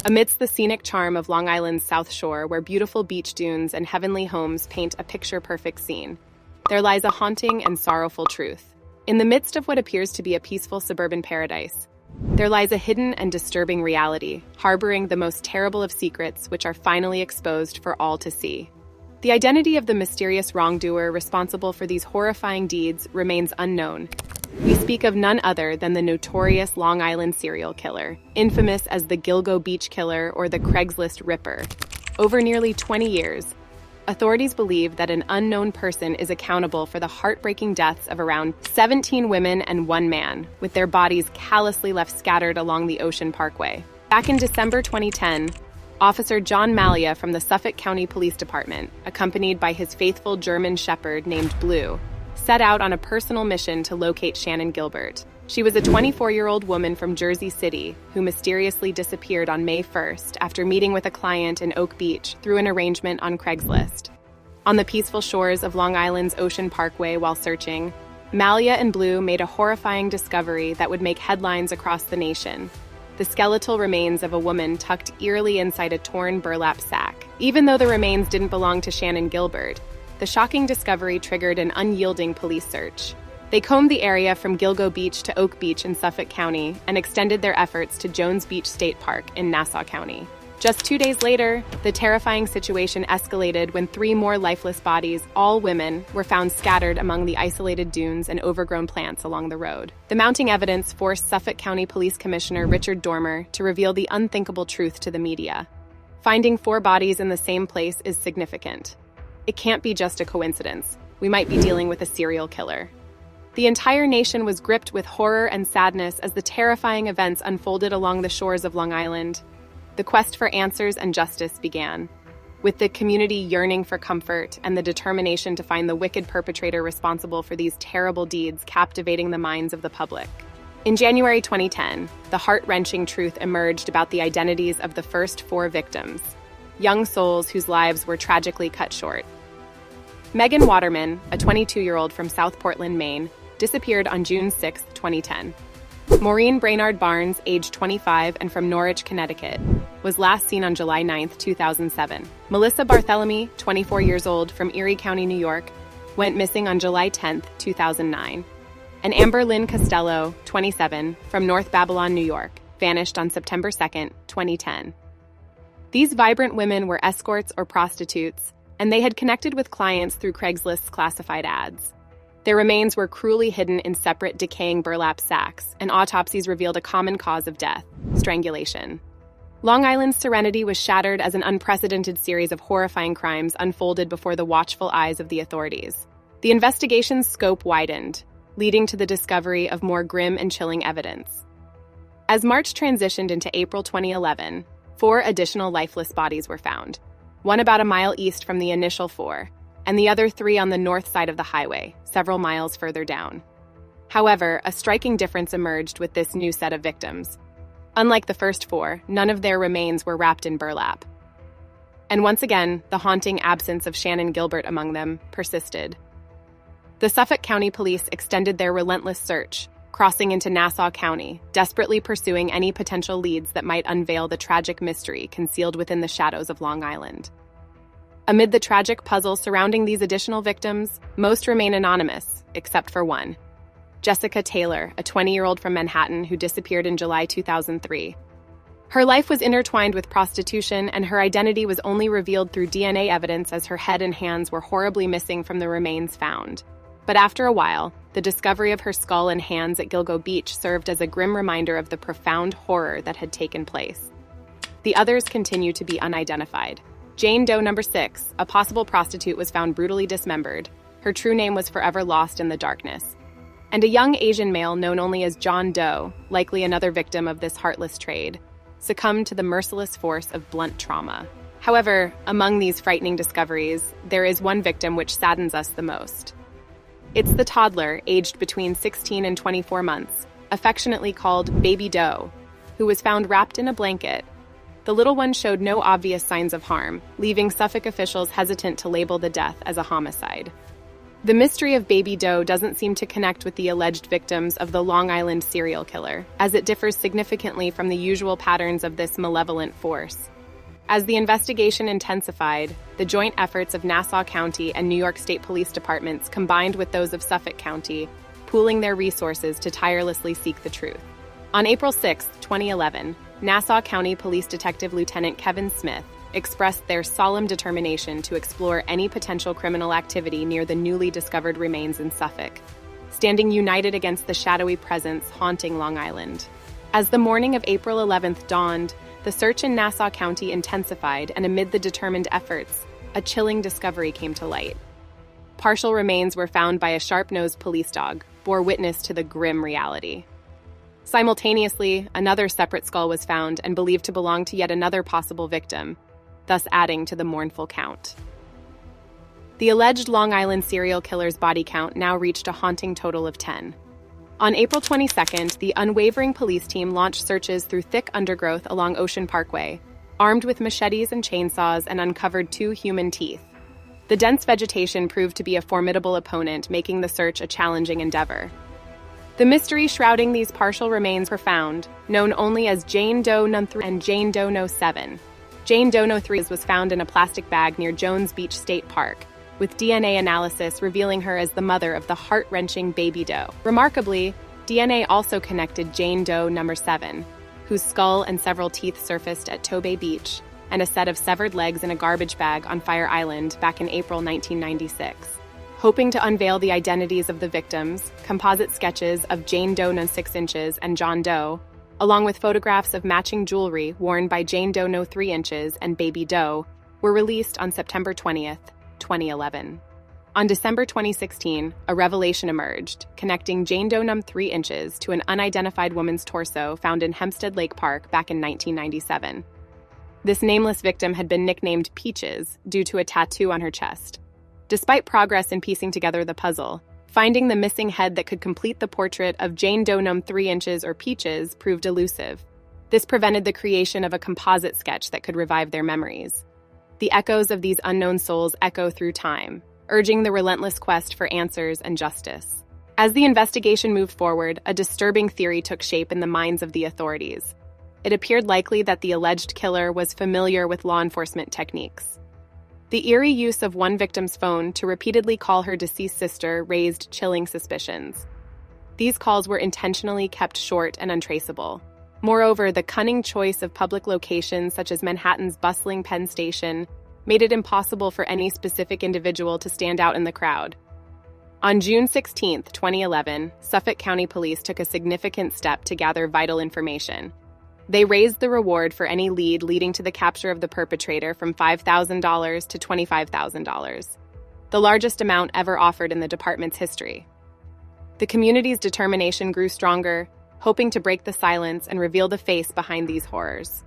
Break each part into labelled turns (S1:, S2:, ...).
S1: Amidst the scenic charm of Long Island's South Shore, where beautiful beach dunes and heavenly homes paint a picture-perfect scene, there lies a haunting and sorrowful truth. In the midst of what appears to be a peaceful suburban paradise, there lies a hidden and disturbing reality, harboring the most terrible of secrets which are finally exposed for all to see. The identity of the mysterious wrongdoer responsible for these horrifying deeds remains unknown. We speak of none other than the notorious Long Island serial killer, infamous as the Gilgo Beach Killer or the Craigslist Ripper. Over nearly 20 years, authorities believe that an unknown person is accountable for the heartbreaking deaths of around 17 women and one man, with their bodies callously left scattered along the Ocean Parkway. Back in December 2010, Officer John Malia from the Suffolk County Police Department, accompanied by his faithful German Shepard named Blue, set out on a personal mission to locate Shannon Gilbert. She was a 24-year-old woman from Jersey City who mysteriously disappeared on May 1st after meeting with a client in Oak Beach through an arrangement on Craigslist. On the peaceful shores of Long Island's Ocean Parkway while searching, Malia and Blue made a horrifying discovery that would make headlines across the nation: the skeletal remains of a woman tucked eerily inside a torn burlap sack. Even though the remains didn't belong to Shannon Gilbert, the shocking discovery triggered an unyielding police search. They combed the area from Gilgo Beach to Oak Beach in Suffolk County and extended their efforts to Jones Beach State Park in Nassau County. Just 2 days later, the terrifying situation escalated when 3 more lifeless bodies, all women, were found scattered among the isolated dunes and overgrown plants along the road. The mounting evidence forced Suffolk County Police Commissioner Richard Dormer to reveal the unthinkable truth to the media. Finding 4 bodies in the same place is significant. It can't be just a coincidence. We might be dealing with a serial killer. The entire nation was gripped with horror and sadness as the terrifying events unfolded along the shores of Long Island. The quest for answers and justice began, with the community yearning for comfort and the determination to find the wicked perpetrator responsible for these terrible deeds captivating the minds of the public. In January 2010, the heart-wrenching truth emerged about the identities of the first 4 victims, young souls whose lives were tragically cut short. Megan Waterman, a 22-year-old from South Portland, Maine, disappeared on June 6, 2010. Maureen Brainard Barnes, age 25 and from Norwich, Connecticut, was last seen on July 9, 2007. Melissa Barthelemy, 24 years old, from Erie County, New York, went missing on July 10, 2009. And Amber Lynn Costello, 27, from North Babylon, New York, vanished on September 2, 2010. These vibrant women were escorts or prostitutes, and they had connected with clients through Craigslist's classified ads. Their remains were cruelly hidden in separate, decaying burlap sacks, and autopsies revealed a common cause of death: strangulation. Long Island's serenity was shattered as an unprecedented series of horrifying crimes unfolded before the watchful eyes of the authorities. The investigation's scope widened, leading to the discovery of more grim and chilling evidence. As March transitioned into April 2011, 4 additional lifeless bodies were found, one about a mile east from the initial 4, and the other 3 on the north side of the highway, several miles further down. However, a striking difference emerged with this new set of victims. Unlike the first 4, none of their remains were wrapped in burlap. And once again, the haunting absence of Shannon Gilbert among them persisted. The Suffolk County Police extended their relentless search, crossing into Nassau County, desperately pursuing any potential leads that might unveil the tragic mystery concealed within the shadows of Long Island. Amid the tragic puzzle surrounding these additional victims, most remain anonymous, except for one: Jessica Taylor, a 20-year-old from Manhattan who disappeared in July 2003. Her life was intertwined with prostitution, and her identity was only revealed through DNA evidence as her head and hands were horribly missing from the remains found. But after a while, the discovery of her skull and hands at Gilgo Beach served as a grim reminder of the profound horror that had taken place. The others continue to be unidentified. Jane Doe No. 6, a possible prostitute, was found brutally dismembered. Her true name was forever lost in the darkness. And a young Asian male known only as John Doe, likely another victim of this heartless trade, succumbed to the merciless force of blunt trauma. However, among these frightening discoveries, there is one victim which saddens us the most. It's the toddler, aged between 16 and 24 months, affectionately called Baby Doe, who was found wrapped in a blanket. The little one showed no obvious signs of harm, leaving Suffolk officials hesitant to label the death as a homicide. The mystery of Baby Doe doesn't seem to connect with the alleged victims of the Long Island serial killer, as it differs significantly from the usual patterns of this malevolent force. As the investigation intensified, the joint efforts of Nassau County and New York State Police Departments combined with those of Suffolk County, pooling their resources to tirelessly seek the truth. On April 6, 2011, Nassau County Police Detective Lieutenant Kevin Smith expressed their solemn determination to explore any potential criminal activity near the newly discovered remains in Suffolk, standing united against the shadowy presence haunting Long Island. As the morning of April 11th dawned, the search in Nassau County intensified, and amid the determined efforts, a chilling discovery came to light. Partial remains were found by a sharp-nosed police dog, bore witness to the grim reality. Simultaneously, another separate skull was found and believed to belong to yet another possible victim, thus adding to the mournful count. The alleged Long Island serial killer's body count now reached a haunting total of 10. On April 22nd, the unwavering police team launched searches through thick undergrowth along Ocean Parkway, armed with machetes and chainsaws, and uncovered 2 human teeth. The dense vegetation proved to be a formidable opponent, making the search a challenging endeavor. The mystery shrouding these partial remains were found, known only as Jane Doe No. 3 and Jane Doe No. 7. Jane Doe No. 3 was found in a plastic bag near Jones Beach State Park, with DNA analysis revealing her as the mother of the heart-wrenching Baby Doe. Remarkably, DNA also connected Jane Doe No. 7, whose skull and several teeth surfaced at Tobay Beach, and a set of severed legs in a garbage bag on Fire Island back in April 1996. Hoping to unveil the identities of the victims, composite sketches of Jane Doe No. 6 inches and John Doe, along with photographs of matching jewelry worn by Jane Doe No. 3 inches and Baby Doe, were released on September 20th, 2011. On December 2016, a revelation emerged, connecting Jane Doe No. 3 inches to an unidentified woman's torso found in Hempstead Lake Park back in 1997. This nameless victim had been nicknamed Peaches due to a tattoo on her chest. Despite progress in piecing together the puzzle, finding the missing head that could complete the portrait of Jane Doe No. 3 inches or Peaches proved elusive. This prevented the creation of a composite sketch that could revive their memories. The echoes of these unknown souls echo through time, urging the relentless quest for answers and justice. As the investigation moved forward, a disturbing theory took shape in the minds of the authorities. It appeared likely that the alleged killer was familiar with law enforcement techniques. The eerie use of one victim's phone to repeatedly call her deceased sister raised chilling suspicions. These calls were intentionally kept short and untraceable. Moreover, the cunning choice of public locations such as Manhattan's bustling Penn Station made it impossible for any specific individual to stand out in the crowd. On June 16, 2011, Suffolk County Police took a significant step to gather vital information. They raised the reward for any lead leading to the capture of the perpetrator from $5,000 to $25,000, the largest amount ever offered in the department's history. The community's determination grew stronger, hoping to break the silence and reveal the face behind these horrors.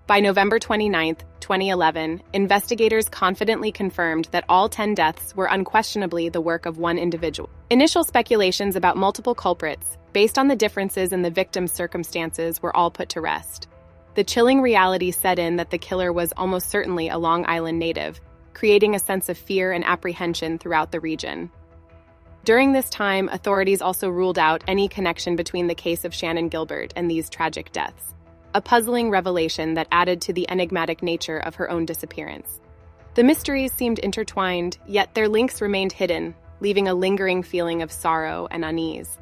S1: By November 29, 2011, investigators confidently confirmed that all 10 deaths were unquestionably the work of one individual. Initial speculations about multiple culprits, based on the differences in the victims' circumstances, were all put to rest. The chilling reality set in that the killer was almost certainly a Long Island native, creating a sense of fear and apprehension throughout the region. During this time, authorities also ruled out any connection between the case of Shannan Gilbert and these tragic deaths, a puzzling revelation that added to the enigmatic nature of her own disappearance. The mysteries seemed intertwined, yet their links remained hidden, leaving a lingering feeling of sorrow and unease.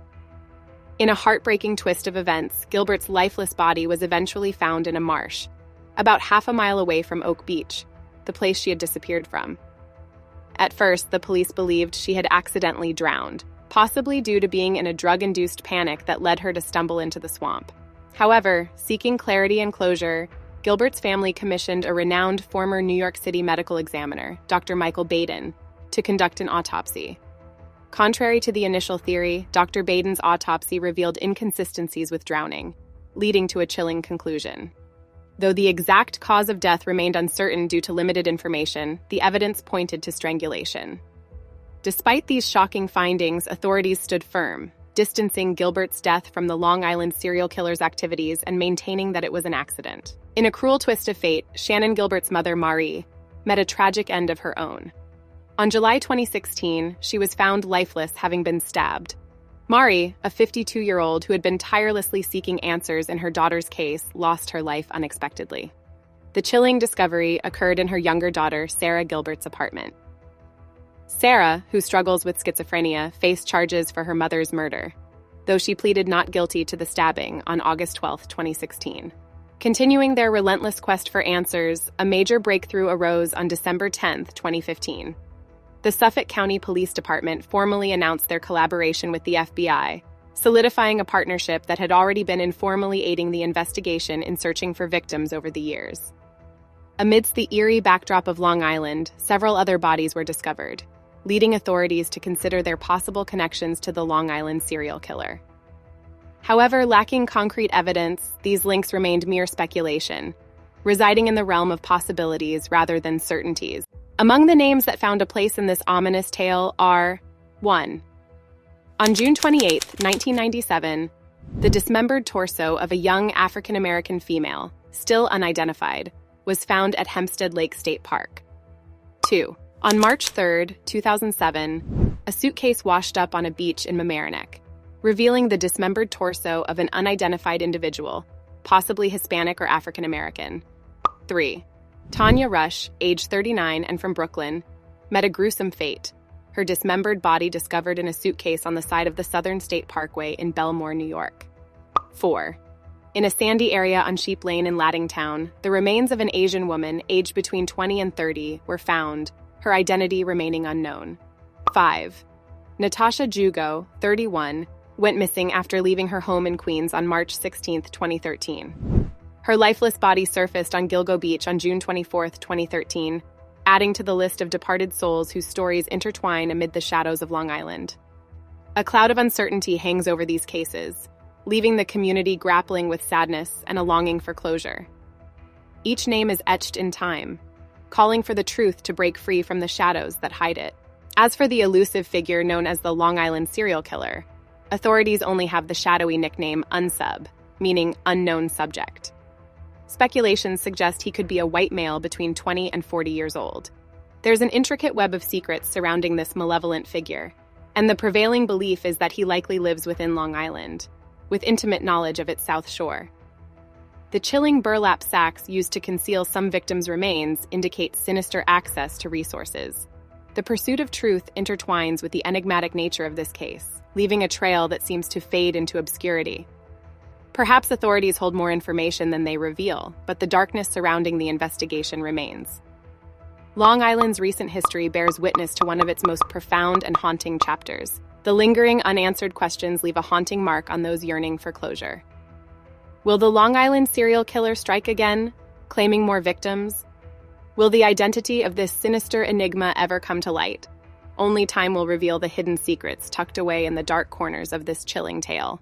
S1: In a heartbreaking twist of events, Gilbert's lifeless body was eventually found in a marsh, about half a mile away from Oak Beach, the place she had disappeared from. At first, the police believed she had accidentally drowned, possibly due to being in a drug-induced panic that led her to stumble into the swamp. However, seeking clarity and closure, Gilbert's family commissioned a renowned former New York City medical examiner, Dr. Michael Baden, to conduct an autopsy. Contrary to the initial theory, Dr. Baden's autopsy revealed inconsistencies with drowning, leading to a chilling conclusion. Though the exact cause of death remained uncertain due to limited information, the evidence pointed to strangulation. Despite these shocking findings, authorities stood firm, distancing Gilbert's death from the Long Island serial killer's activities and maintaining that it was an accident. In a cruel twist of fate, Shannan Gilbert's mother, Marie, met a tragic end of her own. On July 2016, she was found lifeless, having been stabbed. Mari, a 52-year-old who had been tirelessly seeking answers in her daughter's case, lost her life unexpectedly. The chilling discovery occurred in her younger daughter, Sarah Gilbert's apartment. Sarah, who struggles with schizophrenia, faced charges for her mother's murder, though she pleaded not guilty to the stabbing on August 12, 2016. Continuing their relentless quest for answers, a major breakthrough arose on December 10, 2015. The Suffolk County Police Department formally announced their collaboration with the FBI, solidifying a partnership that had already been informally aiding the investigation in searching for victims over the years. Amidst the eerie backdrop of Long Island, several other bodies were discovered, leading authorities to consider their possible connections to the Long Island serial killer. However, lacking concrete evidence, these links remained mere speculation, residing in the realm of possibilities rather than certainties. Among the names that found a place in this ominous tale are 1. On June 28, 1997, the dismembered torso of a young African-American female, still unidentified, was found at Hempstead Lake State Park. 2. On March 3, 2007, a suitcase washed up on a beach in Mamaroneck, revealing the dismembered torso of an unidentified individual, possibly Hispanic or African American. 3. Tanya Rush, age 39 and from Brooklyn, met a gruesome fate, her dismembered body discovered in a suitcase on the side of the Southern State Parkway in Belmore, New York. 4. In a sandy area on Sheep Lane in Laddingtown, the remains of an Asian woman aged between 20 and 30 were found, her identity remaining unknown. 5. Natasha Gilgo, 31, went missing after leaving her home in Queens on March 16, 2013. Her lifeless body surfaced on Gilgo Beach on June 24, 2013, adding to the list of departed souls whose stories intertwine amid the shadows of Long Island. A cloud of uncertainty hangs over these cases, leaving the community grappling with sadness and a longing for closure. Each name is etched in time, calling for the truth to break free from the shadows that hide it. As for the elusive figure known as the Long Island serial killer, authorities only have the shadowy nickname unsub, meaning unknown subject. Speculations suggest he could be a white male between 20 and 40 years old. There's an intricate web of secrets surrounding this malevolent figure, and the prevailing belief is that he likely lives within Long Island, with intimate knowledge of its South Shore. The chilling burlap sacks used to conceal some victims' remains indicate sinister access to resources. The pursuit of truth intertwines with the enigmatic nature of this case, leaving a trail that seems to fade into obscurity. Perhaps authorities hold more information than they reveal, but the darkness surrounding the investigation remains. Long Island's recent history bears witness to one of its most profound and haunting chapters. The lingering, unanswered questions leave a haunting mark on those yearning for closure. Will the Long Island serial killer strike again, claiming more victims? Will the identity of this sinister enigma ever come to light? Only time will reveal the hidden secrets tucked away in the dark corners of this chilling tale.